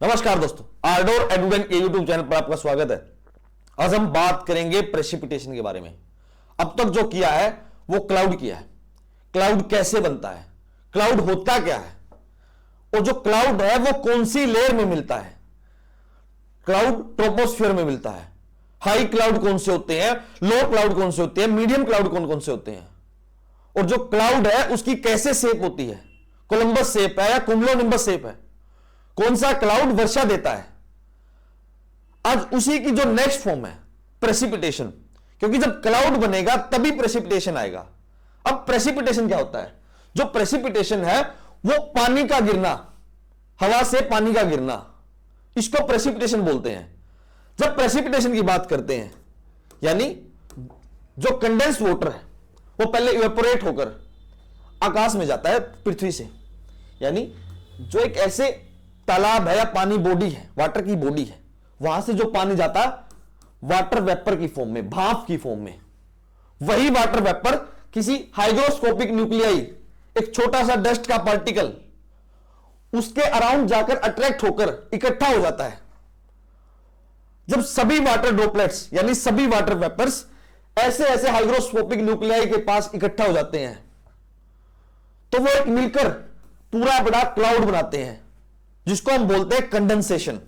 नमस्कार दोस्तों, आर्डोर एडुडेंट के यूट्यूब चैनल पर आपका स्वागत है। आज हम बात करेंगे प्रेसिपिटेशन के बारे में। अब तक जो किया है वो क्लाउड किया है। क्लाउड कैसे बनता है, क्लाउड होता क्या है, और जो क्लाउड है वो कौन सी लेयर में मिलता है। क्लाउड ट्रोपोस्फियर में मिलता है। हाई क्लाउड कौन से होते हैं, लो क्लाउड कौन से होते हैं, मीडियम क्लाउड कौन कौन से होते हैं, और जो क्लाउड है उसकी कैसे शेप होती है, कोलंबस शेप है या कुमुलोनिम्बस शेप है, कौन सा क्लाउड वर्षा देता है। आज उसी की जो नेक्स्ट फॉर्म है प्रेसिपिटेशन, क्योंकि जब क्लाउड बनेगा तभी प्रेसिपिटेशन आएगा। अब प्रेसिपिटेशन क्या होता है? जो प्रेसिपिटेशन है वो पानी का गिरना, हवा से पानी का गिरना, इसको प्रेसिपिटेशन बोलते हैं। जब प्रेसिपिटेशन की बात करते हैं यानी जो कंडेंस वाटर है वो पहले इवेपोरेट होकर आकाश में जाता है पृथ्वी से, यानी जो एक ऐसे तालाब है या पानी बॉडी है, वाटर की बॉडी है, वहां से जो पानी जाता वाटर वेपर की फॉर्म में, भाप की फॉर्म में, वही वाटर वेपर किसी हाइग्रोस्कोपिक न्यूक्लियाई, एक छोटा सा डस्ट का पार्टिकल, उसके अराउंड जाकर अट्रैक्ट होकर इकट्ठा हो जाता है। जब सभी वाटर ड्रॉपलेट्स यानी सभी वाटर वेपर्स ऐसे ऐसे हाइग्रोस्कोपिक न्यूक्लियाई के पास इकट्ठा हो जाते हैं तो वो एक मिलकर पूरा बड़ा क्लाउड बनाते हैं, जिसको हम बोलते हैं कंडेंसेशन।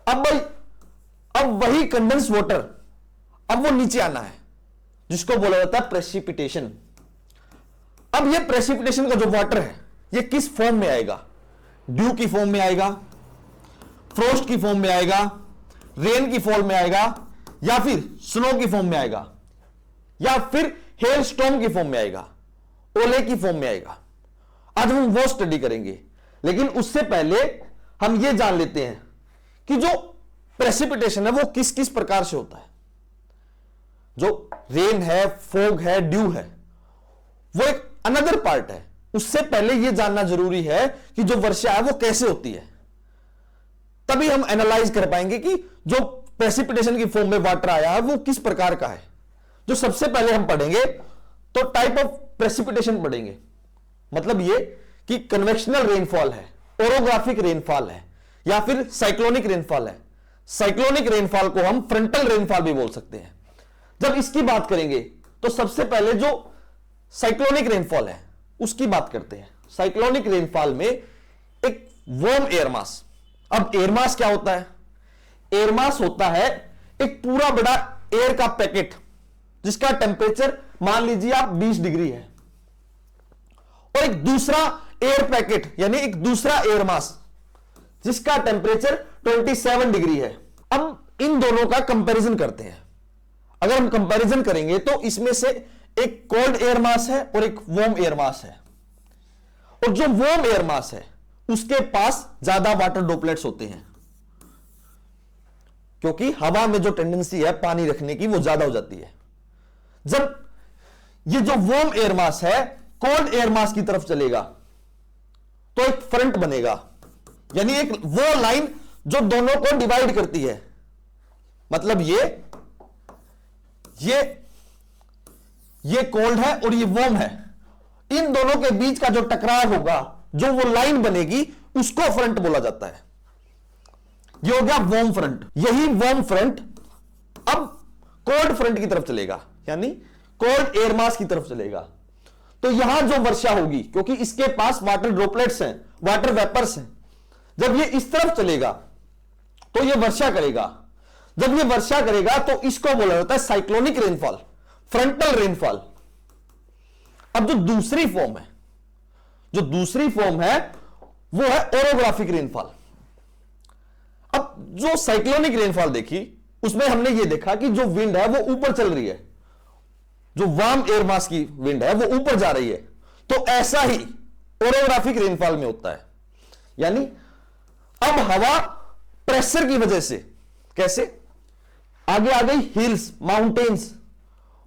अब वही कंडेंस वाटर अब वो नीचे आना है, जिसको बोला जाता है प्रेसिपिटेशन। अब ये प्रेसिपिटेशन का जो वाटर है ये किस फॉर्म में आएगा? ड्यू की फॉर्म में आएगा, फ्रोस्ट की फॉर्म में आएगा, रेन की फॉर्म में आएगा, या फिर स्नो की फॉर्म में आएगा, या फिर हेल स्टॉर्म की फॉर्म में आएगा, ओले की फॉर्म में आएगा। आज हम वो स्टडी करेंगे, लेकिन उससे पहले हम यह जान लेते हैं कि जो प्रेसिपिटेशन है वो किस किस प्रकार से होता है। जो रेन है, फॉग है, ड्यू है, वो एक अनदर पार्ट है। उससे पहले यह जानना जरूरी है कि जो वर्षा है वो कैसे होती है, तभी हम एनालाइज कर पाएंगे कि जो प्रेसिपिटेशन की फॉर्म में वाटर आया है वो किस प्रकार का है। जो सबसे पहले हम पढ़ेंगे तो टाइप ऑफ प्रेसिपिटेशन पढ़ेंगे, मतलब ये कि कन्वेक्शनल रेनफॉल है, ओरोग्राफिक रेनफॉल है, या फिर साइक्लोनिक रेनफॉल है। साइक्लोनिक रेनफॉल को हम फ्रंटल रेनफॉल भी बोल सकते हैं। जब इसकी बात करेंगे तो सबसे पहले जो साइक्लोनिक रेनफॉल है उसकी बात करते हैं। साइक्लोनिक रेनफॉल में एक वार्म एयर मास। अब एयर मास क्या होता है? एयर मास होता है एक पूरा बड़ा एयर का पैकेट जिसका टेम्परेचर मान लीजिए आप 20 डिग्री है, और एक दूसरा एयर पैकेट यानी एक दूसरा एयर मास जिसका टेम्परेचर 27 डिग्री है। अब इन दोनों का कंपैरिजन करते हैं। अगर हम कंपैरिजन करेंगे तो इसमें से एक कोल्ड एयर मास है और एक वार्म एयर मास है, और जो वार्म एयर मास है उसके पास ज्यादा वाटर ड्रॉपलेट्स होते हैं, क्योंकि हवा में जो टेंडेंसी है पानी रखने की वो ज्यादा हो जाती है। जब ये जो वार्म एयर मास है कोल्ड एयर मास की तरफ चलेगा तो एक फ्रंट बनेगा, यानी एक वो लाइन जो दोनों को डिवाइड करती है। मतलब ये कोल्ड है और ये वार्म है, इन दोनों के बीच का जो टकराव होगा, जो वो लाइन बनेगी, उसको फ्रंट बोला जाता है। ये हो गया वार्म फ्रंट। यही वार्म फ्रंट अब कोल्ड फ्रंट की तरफ चलेगा, यानी कोल्ड एयर मास की तरफ चलेगा। तो यहां जो वर्षा होगी, क्योंकि इसके पास वाटर ड्रॉपलेट्स हैं, वाटर वेपर्स हैं, जब ये इस तरफ चलेगा तो ये वर्षा करेगा। जब ये वर्षा करेगा तो इसको बोला जाता है साइक्लोनिक रेनफॉल, फ्रंटल रेनफॉल। अब जो दूसरी फॉर्म है वो है ओरोग्राफिक रेनफॉल। अब जो साइक्लोनिक रेनफॉल देखी उसमें हमने ये देखा कि जो विंड है वो ऊपर चल रही है, जो वार्म एयर मास की विंड है वो ऊपर जा रही है। तो ऐसा ही ओरोग्राफिक रेनफॉल में होता है, यानी अब हवा प्रेशर की वजह से कैसे आगे आ गई, हिल्स, माउंटेन्स,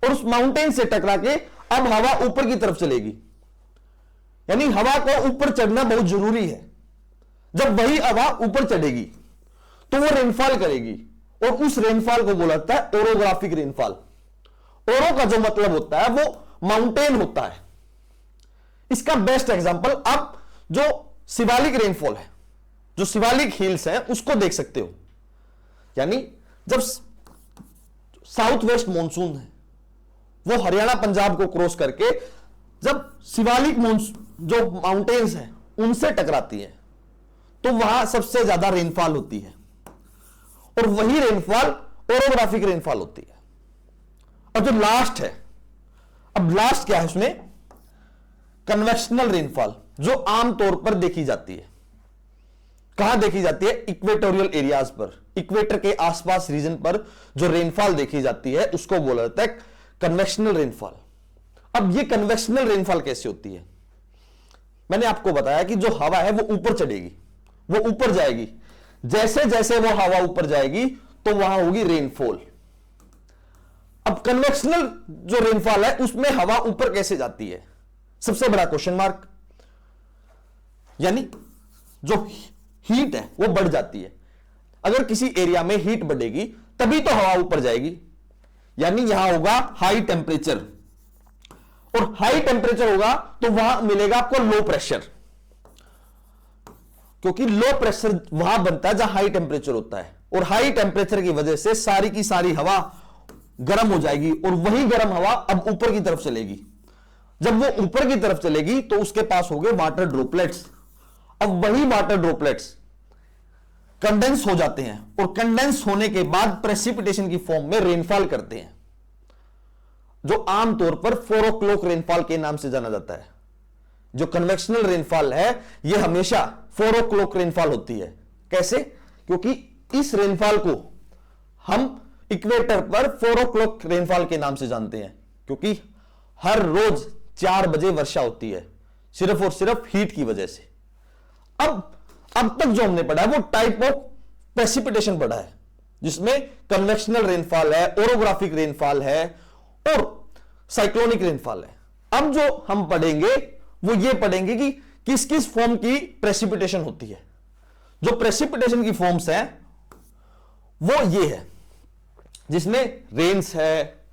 और उस माउंटेन से टकरा के अब हवा ऊपर की तरफ चलेगी। यानी हवा को ऊपर चढ़ना बहुत जरूरी है। जब वही हवा ऊपर चढ़ेगी तो वो रेनफॉल करेगी, और उस रेनफॉल को बोला जाता है ओरोग्राफिक रेनफॉल। ओरो का जो मतलब होता है वो माउंटेन होता है। इसका बेस्ट एग्जांपल अब जो शिवालिक रेनफॉल है, जो शिवालिक हिल्स हैं उसको देख सकते हो। यानी जब साउथ वेस्ट मॉनसून है वो हरियाणा पंजाब को क्रॉस करके जब शिवालिक जो माउंटेन्स हैं उनसे टकराती है तो वहां सबसे ज्यादा रेनफॉल होती है, और वही रेनफॉल ओरोग्राफिक रेनफॉल होती है। और जो लास्ट है, अब लास्ट क्या है उसमें, कन्वेक्शनल रेनफॉल, जो आमतौर पर देखी जाती है। कहां देखी जाती है? इक्वेटोरियल एरियाज पर, इक्वेटर के आसपास रीजन पर जो रेनफॉल देखी जाती है उसको बोला जाता है कन्वेक्शनल रेनफॉल। अब ये कन्वेक्शनल रेनफॉल कैसे होती है? मैंने आपको बताया कि जो हवा है वो ऊपर चढ़ेगी, वो ऊपर जाएगी, जैसे जैसे वो हवा ऊपर जाएगी तो वहां होगी रेनफॉल। अब कन्वेक्शनल जो रेनफॉल है उसमें हवा ऊपर कैसे जाती है, सबसे बड़ा क्वेश्चन मार्क। यानी जो हीट है वो बढ़ जाती है। अगर किसी एरिया में हीट बढ़ेगी तभी तो हवा ऊपर जाएगी, यानी यहां होगा हाई टेम्परेचर, और हाई टेम्परेचर होगा तो वहां मिलेगा आपको लो प्रेशर, क्योंकि लो प्रेशर वहां बनता है जहां हाई टेम्परेचर होता है, और हाई टेम्परेचर की वजह से सारी की सारी हवा गर्म हो जाएगी, और वही गर्म हवा अब ऊपर की तरफ चलेगी। जब वो ऊपर की तरफ चलेगी तो उसके पास होंगे वाटर ड्रॉपलेट्स। अब वही वाटर ड्रॉपलेट्स कंडेंस हो जाते हैं, और कंडेंस होने के बाद प्रेसिपिटेशन की फॉर्म में रेनफॉल करते हैं, जो आमतौर पर 4 o'clock रेनफॉल के नाम से जाना जाता है। जो कन्वेक्शनल रेनफॉल है यह हमेशा 4 o'clock रेनफॉल होती है। कैसे? क्योंकि इस रेनफॉल को हम इक्वेटर पर 4 o'clock रेनफॉल के नाम से जानते हैं, क्योंकि हर रोज 4 बजे वर्षा होती है, सिर्फ और सिर्फ हीट की वजह से। अब तक जो हमने पढ़ा है वो टाइप ऑफ प्रेसिपिटेशन पढ़ा है, जिसमें कन्वेक्शनल रेनफॉल है, ओरोग्राफिक रेनफॉल है और साइक्लोनिक रेनफॉल है। अब जो हम पढ़ेंगे वो ये पढ़ेंगे कि किस किस फॉर्म की प्रेसिपिटेशन होती है। जो प्रेसिपिटेशन की फॉर्म्स हैं वो ये है, जिसमें रेन्स है,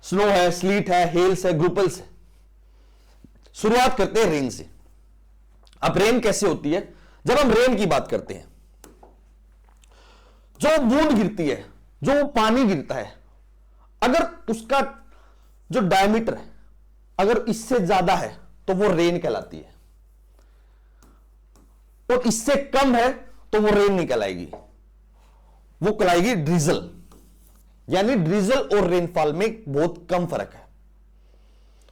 स्नो है, स्लीट है, हेल्स है, ग्रुपल्स है। शुरुआत करते हैं रेन से। अब रेन कैसे होती है? जब हम रेन की बात करते हैं, जो बूंद गिरती है, जो पानी गिरता है, अगर उसका जो डायमीटर है अगर इससे ज्यादा है तो वो रेन कहलाती है, और इससे कम है तो वो रेन नहीं कहलाएगी, वो कहलाएगी ड्रिजल। यानी ड्रिजल और रेनफॉल में बहुत कम फर्क है,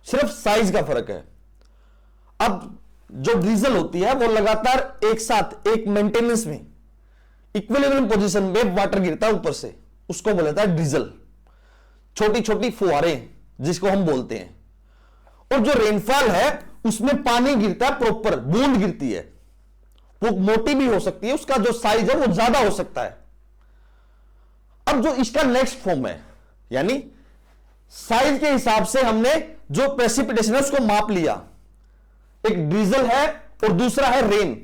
सिर्फ साइज का फर्क है। अब जो ड्रिजल होती है वो लगातार एक साथ एक मेंटेनेंस में इक्विलिब्रियम पोजीशन में वाटर गिरता है ऊपर से, उसको बोला जाता है ड्रिजल। छोटी छोटी फुहारें जिसको हम बोलते हैं। और जो रेनफॉल है उसमें पानी गिरता है, प्रॉपर बूंद गिरती है, वो मोटी भी हो सकती है, उसका जो साइज है वो ज्यादा हो सकता है। अब जो इसका नेक्स्ट फॉर्म है, यानी साइज के हिसाब से हमने जो प्रेसिपिटेशन है उसको माप लिया। एक ड्रिजल है और दूसरा है रेन।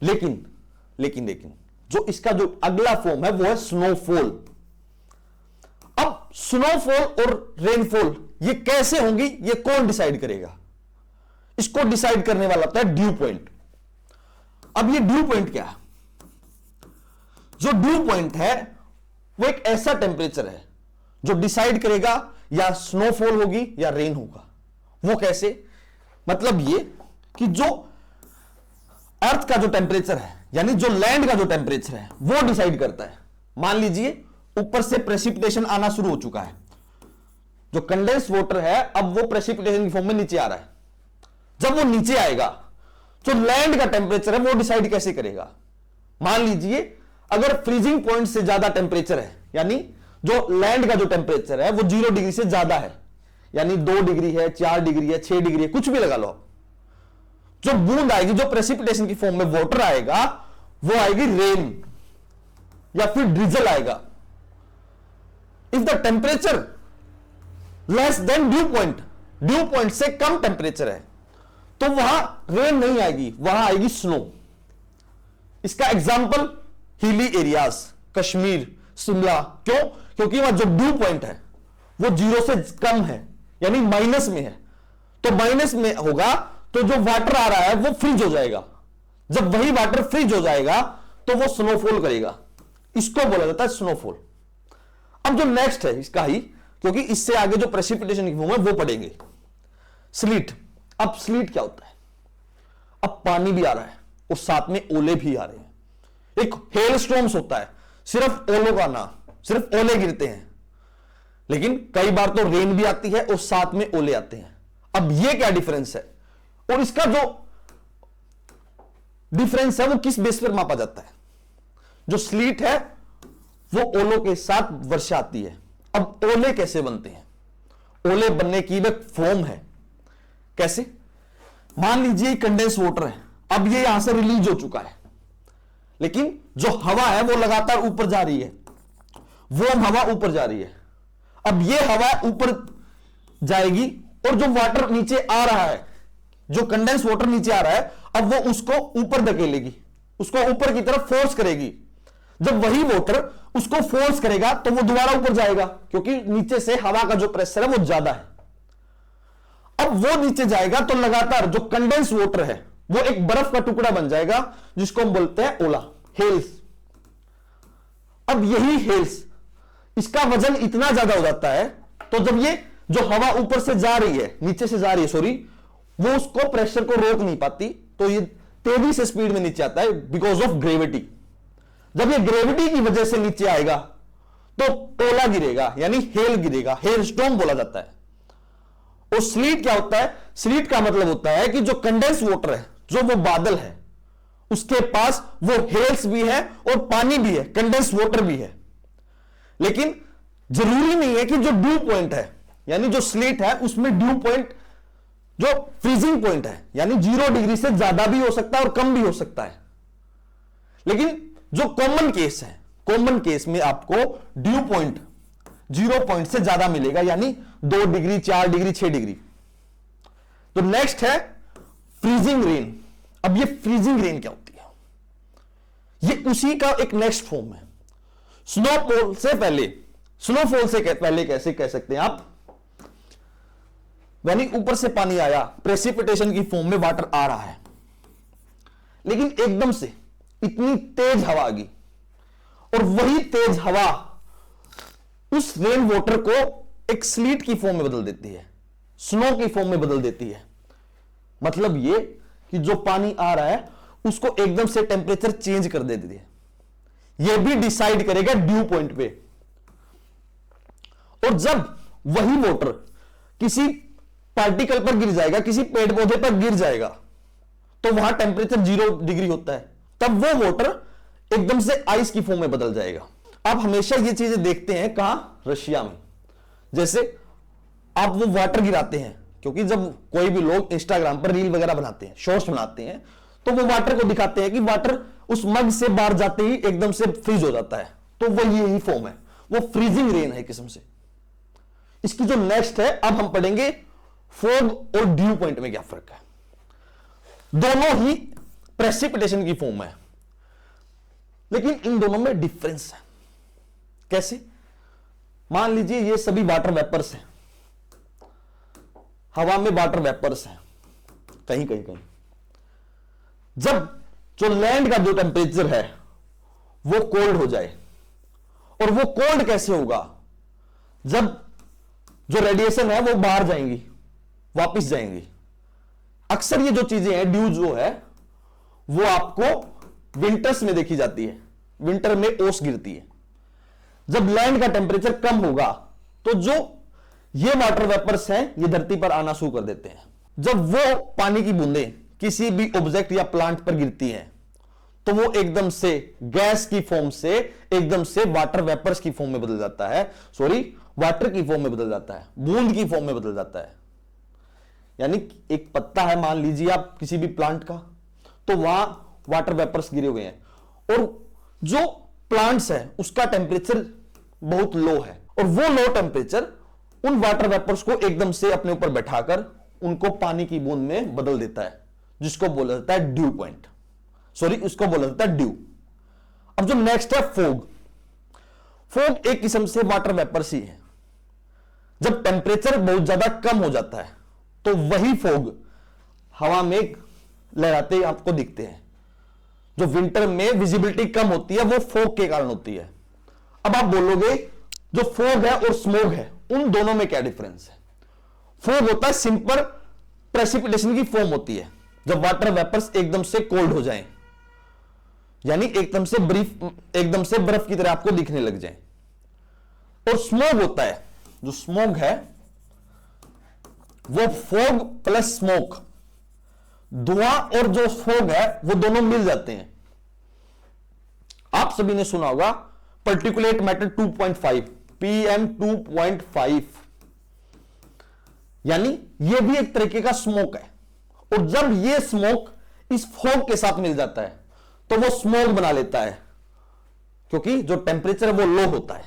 लेकिन जो इसका जो अगला फॉर्म है वो है स्नोफॉल। अब स्नोफॉल और रेनफॉल ये कैसे होंगी, ये कौन डिसाइड करेगा? इसको डिसाइड करने वाला होता है ड्यू पॉइंट। अब ये ड्यू पॉइंट क्या है? जो ड्यू पॉइंट है वो एक ऐसा टेम्परेचर है जो डिसाइड करेगा या स्नोफॉल होगी या रेन होगा। वो कैसे? मतलब ये कि जो अर्थ का जो टेम्परेचर है, यानी जो लैंड का जो टेम्परेचर है वो डिसाइड करता है। मान लीजिए ऊपर से प्रेसिपिटेशन आना शुरू हो चुका है, जो कंडेंस वाटर है अब वो प्रेसिपिटेशन की फॉर्म में नीचे आ रहा है। जब वो नीचे आएगा तो लैंड का टेम्परेचर है वो डिसाइड कैसे करेगा? मान लीजिए अगर फ्रीजिंग पॉइंट से ज्यादा टेम्परेचर है, यानी जो लैंड का जो टेम्परेचर है वो 0 डिग्री से ज्यादा है, यानी 2 डिग्री है, 4 डिग्री है, 6 डिग्री है, कुछ भी लगा लो, जो बूंद आएगी, जो प्रेसिपिटेशन की फॉर्म में वाटर आएगा वो आएगी रेन या फिर ड्रिजल आएगा। If the temperature less than due point से कम टेम्परेचर है तो वहां रेन नहीं आएगी, वहां आएगी स्नो। इसका example hilly areas, Kashmir, Shimla. क्यों? क्योंकि वहां जो ड्यू पॉइंट है वो 0 से कम है, यानी माइनस में है। तो माइनस में होगा तो जो वाटर आ रहा है वो फ्रीज हो जाएगा। जब वही वाटर फ्रीज हो जाएगा तो वो स्नोफॉल करेगा, इसको बोला जाता है स्नोफॉल। अब जो नेक्स्ट है इसका ही, क्योंकि इससे आगे जो प्रेसिपिटेशन की फॉर्म है वो पढ़ेंगे, स्लीट। अब स्लीट क्या होता है? अब पानी भी आ रहा है और साथ में ओले भी आ रहे हैं। एक हेल स्टॉर्म्स होता है, सिर्फ ओलों का ना, सिर्फ ओले गिरते हैं, लेकिन कई बार तो रेन भी आती है और साथ में ओले आते हैं। अब ये क्या डिफरेंस है, और इसका जो डिफरेंस है वो किस बेस पर मापा जाता है? जो स्लीट है वो ओलों के साथ वर्षा आती है। अब ओले कैसे बनते हैं? ओले बनने की एक फॉर्म है। कैसे? मान लीजिए कंडेंस वाटर है, अब ये यहां से रिलीज हो चुका है, लेकिन जो हवा है वो लगातार ऊपर जा रही है, वार्म हवा ऊपर जा रही है। अब ये हवा ऊपर जाएगी और जो वाटर नीचे आ रहा है, जो कंडेंस वाटर नीचे आ रहा है, अब वो उसको ऊपर धकेलेगी, उसको ऊपर की तरफ फोर्स करेगी। जब वही वाटर उसको फोर्स करेगा तो वो दोबारा ऊपर जाएगा, क्योंकि नीचे से हवा का जो प्रेशर है वो ज्यादा है। अब वो नीचे जाएगा तो लगातार जो कंडेंस वाटर है वो एक बर्फ का टुकड़ा बन जाएगा, जिसको हम बोलते हैं ओला, हेल्स। अब यही हेल्स, इसका वजन इतना ज्यादा हो जाता है, तो जब ये जो हवा ऊपर से जा रही है, नीचे से जा रही है सॉरी, वो उसको प्रेशर को रोक नहीं पाती, तो ये तेजी से स्पीड में नीचे आता है बिकॉज ऑफ ग्रेविटी। जब ये ग्रेविटी की वजह से नीचे आएगा तो ओला गिरेगा, यानी हेल गिरेगा, हेल स्टॉर्म बोला जाता है। और स्लीट क्या होता है? स्लीट का मतलब होता है कि जो कंडेंस वाटर है, जो वो बादल है, उसके पास वो हेल्स भी है और पानी भी है, कंडेंस वाटर भी है। लेकिन जरूरी नहीं है कि जो ड्यू पॉइंट है, यानी जो स्लीट है उसमें ड्यू पॉइंट जो फ्रीजिंग पॉइंट है, यानी 0 डिग्री से ज्यादा भी हो सकता है और कम भी हो सकता है। लेकिन जो कॉमन केस है, कॉमन केस में आपको ड्यू पॉइंट 0 पॉइंट से ज्यादा मिलेगा, यानी 2 डिग्री, 4 डिग्री, 6 डिग्री। तो नेक्स्ट है फ्रीजिंग रेन। अब ये फ्रीजिंग रेन क्या होती है? ये उसी का एक नेक्स्ट फॉर्म है। स्नोफॉल से पहले, स्नोफॉल से पहले कैसे कह सकते हैं आप, यानी ऊपर से पानी आया, प्रेसिपिटेशन की फॉर्म में वाटर आ रहा है, लेकिन एकदम से इतनी तेज हवा आ गई और वही तेज हवा उस रेन वाटर को एक स्लीट की फॉर्म में बदल देती है, स्नो की फॉर्म में बदल देती है। मतलब ये कि जो पानी आ रहा है उसको एकदम से टेम्परेचर चेंज कर देती है। यह भी डिसाइड करेगा ड्यू पॉइंट पे। और जब वही वाटर किसी पार्टिकल पर गिर जाएगा, किसी पेड़ पौधे पर गिर जाएगा, तो वहां टेम्परेचर 0 डिग्री होता है, तब वो वाटर एकदम से आइस की फॉर्म में बदल जाएगा। आप हमेशा ये चीजें देखते हैं कहां? रशिया में। जैसे आप वो वाटर गिराते हैं, क्योंकि जब कोई भी लोग इंस्टाग्राम पर रील वगैरह बनाते हैं, शॉर्ट्स बनाते हैं, तो वो वाटर को दिखाते हैं कि वाटर उस मग से बाहर जाते ही एकदम से फ्रीज हो जाता है। तो वो यही फॉर्म है, वो फ्रीजिंग रेन है किस्म से। इसकी जो नेक्स्ट है, अब हम पढ़ेंगे फॉग और ड्यू पॉइंट में क्या फर्क है। दोनों ही प्रेसिपिटेशन की फॉर्म है, लेकिन इन दोनों में डिफरेंस है। कैसे? मान लीजिए ये सभी वाटर वेपर्स हैं, हवा में वाटर वेपर्स हैं कहीं कहीं कहीं। जब जो लैंड का जो टेम्परेचर है वो कोल्ड हो जाए, और वो कोल्ड कैसे होगा? जब जो रेडिएशन है वो बाहर जाएंगी, वापस जाएंगी। अक्सर ये जो चीजें हैं, ड्यू जो है, वो आपको विंटर्स में देखी जाती है, विंटर में ओस गिरती है। जब लैंड का टेम्परेचर कम होगा तो जो ये वाटर वेपर्स हैं ये धरती पर आना शुरू कर देते हैं। जब वो पानी की बूंदें किसी भी ऑब्जेक्ट या प्लांट पर गिरती हैं तो वो एकदम से गैस की फॉर्म से एकदम से वाटर वेपर्स की फॉर्म में बदल जाता है, सॉरी वाटर की फॉर्म में बदल जाता है, बूंद की फॉर्म में बदल जाता है। यानी एक पत्ता है मान लीजिए आप किसी भी प्लांट का, तो वहां वाटर वेपर्स गिरे हुए हैं, और जो प्लांट्स है उसका टेम्परेचर बहुत लो है, और वो लो टेम्परेचर उन वाटर वेपर्स को एकदम से अपने ऊपर बैठाकर उनको पानी की बूंद में बदल देता है, जिसको बोला जाता है ड्यू पॉइंट, सॉरी उसको बोला जाता है ड्यू। अब जो नेक्स्ट है फोग। फोग एक किस्म से वाटर वेपर्स ही है। जब टेम्परेचर बहुत ज्यादा कम हो जाता है तो वही फोग हवा में लहराते आपको दिखते हैं, जो विंटर में विजिबिलिटी कम होती है वो फॉग के कारण होती है। अब आप बोलोगे जो फॉग है और स्मोक है उन दोनों में क्या डिफरेंस है? फॉग होता है सिंपल प्रेसिपिटेशन की फॉर्म होती है, जब वाटर वेपर्स एकदम से कोल्ड हो जाएं, यानी एकदम से बर्फ की तरह आपको दिखने लग जाए। और स्मोक होता है, जो स्मोक है वो फॉग प्लस स्मोक, धुआं और जो फॉग है वो दोनों मिल जाते हैं। आप सभी ने सुना होगा पर्टिकुलेट मैटर 2.5 PM 2.5, यानी ये भी एक तरीके का स्मोक है। और जब ये स्मोक इस फॉग के साथ मिल जाता है तो वो स्मोक बना लेता है, क्योंकि जो टेम्परेचर है वो लो होता है।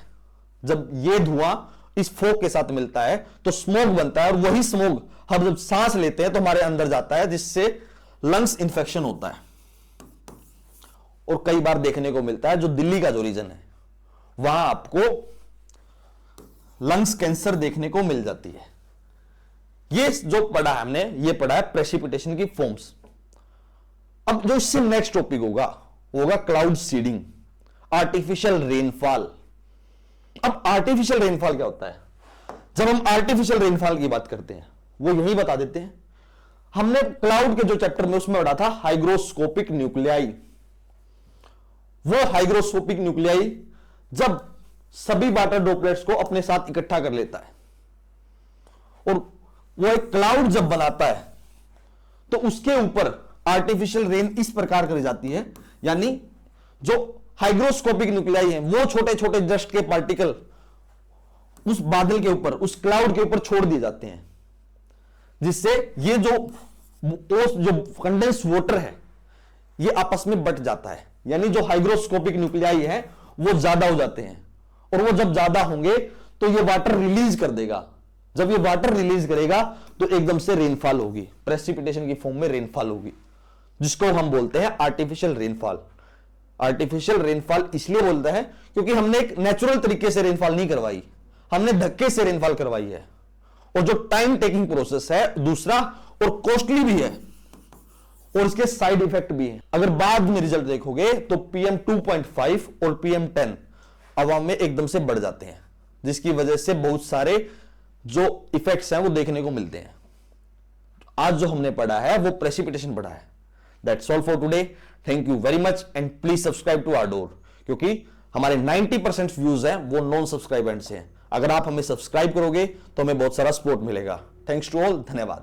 जब ये धुआं इस फॉग के साथ मिलता है तो स्मोक बनता है, और वही स्मोक हम जब सांस लेते हैं तो हमारे अंदर जाता है, जिससे लंग्स इंफेक्शन होता है। और कई बार देखने को मिलता है, जो दिल्ली का जो रीजन है वहां आपको लंग्स कैंसर देखने को मिल जाती है। ये जो पढ़ा है हमने, ये पढ़ा है प्रेसिपिटेशन की फॉर्म्स। अब जो इससे नेक्स्ट टॉपिक होगा क्लाउड सीडिंग, आर्टिफिशियल रेनफॉल। अब आर्टिफिशियल रेनफॉल क्या होता है? जब हम आर्टिफिशियल रेनफॉल की बात करते हैं वो यही बता देते हैं। हमने क्लाउड के जो चैप्टर में उसमें पढ़ा था हाइग्रोस्कोपिक न्यूक्लियाई। वो हाइग्रोस्कोपिक न्यूक्लियाई जब सभी वाटर ड्रॉपलेट्स को अपने साथ इकट्ठा कर लेता है और वो एक क्लाउड जब बनाता है तो उसके ऊपर आर्टिफिशियल रेन इस प्रकार करी जाती है, यानी जो हाइग्रोस्कोपिक न्यूक्लियाई है वो छोटे छोटे डस्ट के पार्टिकल उस बादल के ऊपर, उस क्लाउड के ऊपर छोड़ दिए जाते हैं, जिससे ये जो कंडेंस वाटर है ये आपस में बट जाता है। यानी जो हाइग्रोस्कोपिक न्यूक्लियाई है वो ज्यादा हो जाते हैं, और वो जब ज्यादा होंगे तो ये वाटर रिलीज कर देगा। जब ये वाटर रिलीज करेगा तो एकदम से रेनफॉल होगी, प्रेसिपिटेशन की फॉर्म में रेनफॉल होगी, जिसको हम बोलते हैं आर्टिफिशियल रेनफॉल। आर्टिफिशियल रेनफॉल इसलिए बोलते हैं क्योंकि हमने एक नेचुरल तरीके से रेनफॉल नहीं करवाई, हमने धक्के से रेनफॉल करवाई है। और जो टाइम टेकिंग प्रोसेस है दूसरा, और कॉस्टली भी है, और इसके साइड इफेक्ट भी है। अगर बाद में रिजल्ट देखोगे तो PM 2.5 और PM 10 आवाम में एकदम से बढ़ जाते हैं, जिसकी वजह से बहुत सारे जो इफेक्ट्स हैं वो देखने को मिलते हैं। आज जो हमने पढ़ा है वो प्रेसिपिटेशन पढ़ा है। That's all for today. Thank you very much and please subscribe to our door, क्योंकि हमारे 90% व्यूज हैं वो नॉन सब्सक्राइबर्स हैं। अगर आप हमें सब्सक्राइब करोगे तो हमें बहुत सारा सपोर्ट मिलेगा। थैंक्स टू ऑल, धन्यवाद।